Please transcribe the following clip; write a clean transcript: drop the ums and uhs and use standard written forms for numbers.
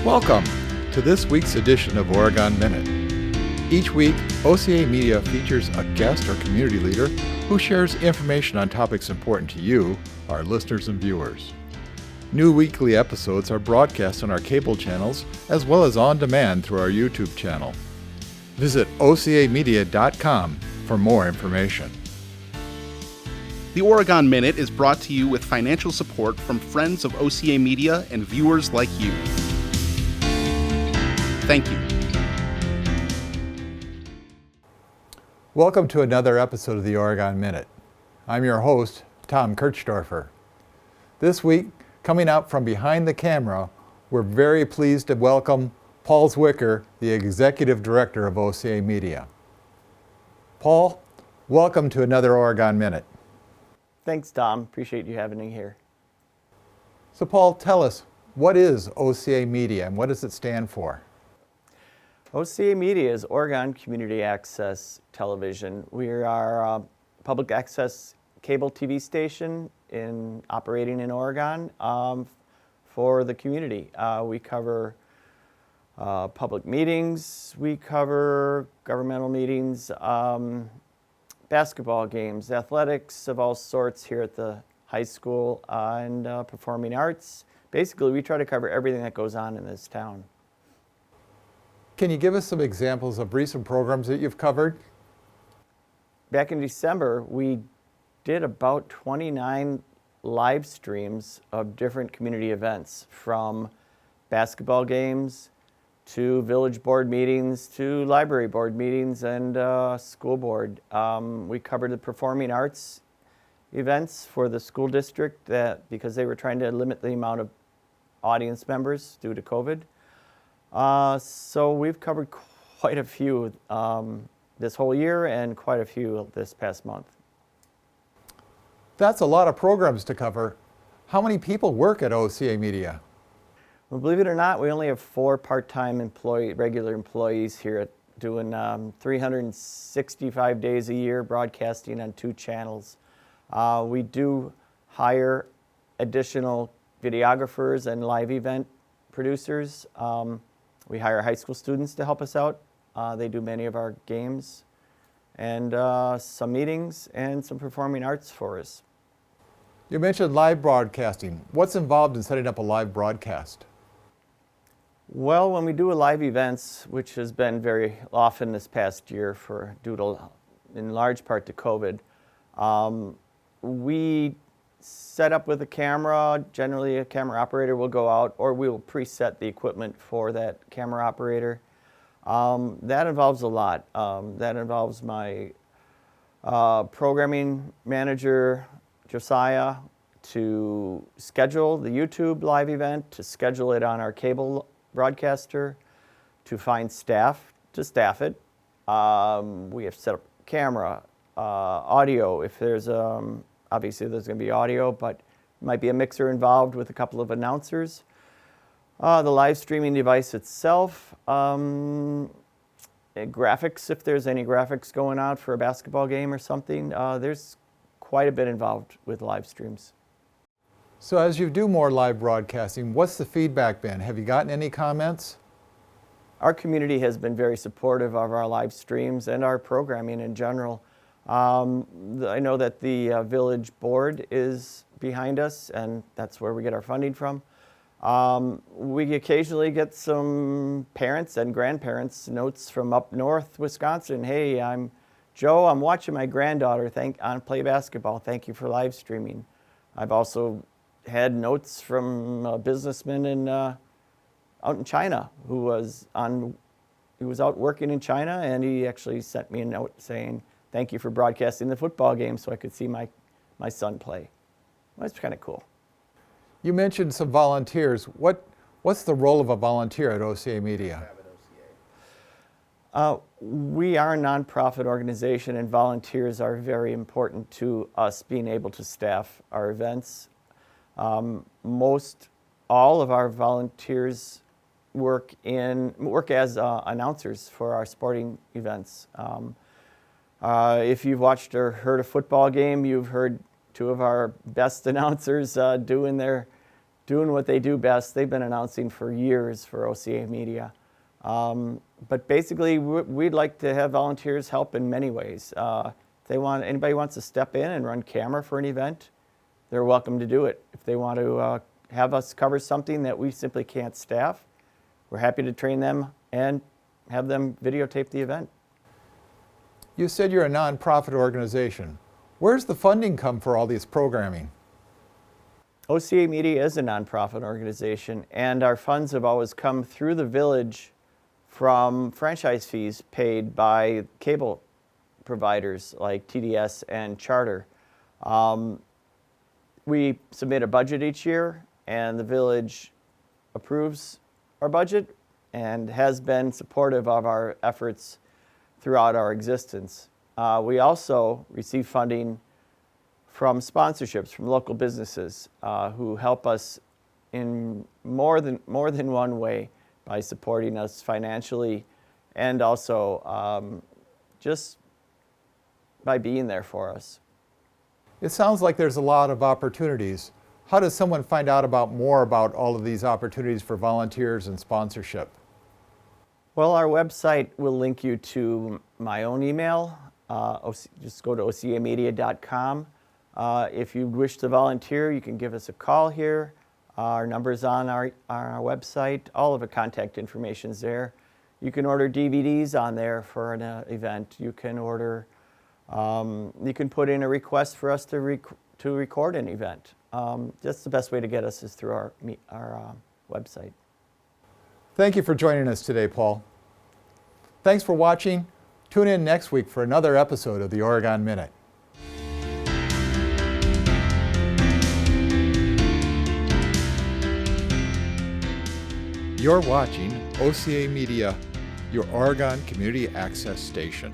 Welcome to this week's edition of Oregon Minute. Each week, OCA Media features a guest or community leader who shares information on topics important to you, our listeners and viewers. New weekly episodes are broadcast on our cable channels as well as on demand through our YouTube channel. Visit ocamedia.com for more information. The Oregon Minute is brought to you with financial support from friends of OCA Media and viewers like you. Thank you. Welcome to another episode of the Oregon Minute. I'm your host, Tom Kirchdoerfer. This week, coming out from behind the camera, we're very pleased to welcome Paul Zwicker, the Executive Director of OCA Media. Paul, welcome to another Oregon Minute. Thanks, Tom. Appreciate you having me here. So Paul, tell us, what is OCA Media and what does it stand for? OCA Media is Oregon Community Access Television. We are a public access cable TV station operating in Oregon for the community. We cover public meetings, we cover governmental meetings, basketball games, athletics of all sorts here at the high school, and performing arts. Basically, we try to cover everything that goes on in this town. Can you give us some examples of recent programs that you've covered? Back in December, we did about 29 live streams of different community events, from basketball games to village board meetings to library board meetings and school board. We covered the performing arts events for the school district because they were trying to limit the amount of audience members due to COVID. So we've covered quite a few this whole year and quite a few this past month. That's a lot of programs to cover. How many people work at OCA Media? Well, believe it or not, we only have 4 part-time regular employees here doing 365 days a year, broadcasting on 2 channels. We do hire additional videographers and live event producers. We hire high school students to help us out. They do many of our games and some meetings and some performing arts for us. You mentioned live broadcasting. What's involved in setting up a live broadcast? Well, when we do live events, which has been very often this past year due to, in large part, to COVID, we set up with a camera. Generally, a camera operator will go out, or we will preset the equipment for that camera operator. That involves a lot. That involves my programming manager, Josiah, to schedule the YouTube live event, to schedule it on our cable broadcaster, to find staff to staff it. We have to set up camera, audio. If there's obviously there's going to be audio, but might be a mixer involved with a couple of announcers. The live streaming device itself, graphics, if there's any graphics going on for a basketball game or something. There's quite a bit involved with live streams. So as you do more live broadcasting, what's the feedback been? Have you gotten any comments? Our community has been very supportive of our live streams and our programming in general. I know that the village board is behind us, and that's where we get our funding from. We occasionally get some parents and grandparents notes from up north Wisconsin. Hey, I'm Joe. I'm watching my granddaughter play basketball. Thank you for live streaming. I've also had notes from a businessman out in China who was out working in China, and he actually sent me a note saying, "Thank you for broadcasting the football game so I could see my son play." That's kind of cool. You mentioned some volunteers. What's the role of a volunteer at OCA Media? We are a nonprofit organization, and volunteers are very important to us being able to staff our events. All of our volunteers work as announcers for our sporting events. If you've watched or heard a football game, you've heard 2 of our best announcers doing doing what they do best. They've been announcing for years for OCA Media. But basically, we'd like to have volunteers help in many ways. Anybody wants to step in and run camera for an event, they're welcome to do it. If they want to have us cover something that we simply can't staff, we're happy to train them and have them videotape the event. You said you're a nonprofit organization. Where's the funding come for all this programming? OCA Media is a nonprofit organization, and our funds have always come through the village from franchise fees paid by cable providers like TDS and Charter. We submit a budget each year, and the village approves our budget and has been supportive of our efforts throughout our existence. We also receive funding from sponsorships from local businesses who help us in more than one way by supporting us financially and also just by being there for us. It sounds like there's a lot of opportunities. How does someone find out more about all of these opportunities for volunteers and sponsorship? Well, our website will link you to my own email. Just go to ocamedia.com. If you wish to volunteer, you can give us a call here. Our number's on our website. All of the contact information's there. You can order DVDs on there for an event. You can order. You can put in a request for us to record an event. That's the best way to get us is through our website. Thank you for joining us today, Paul. Thanks for watching. Tune in next week for another episode of the Oregon Minute. You're watching OCA Media, your Oregon Community Access Station.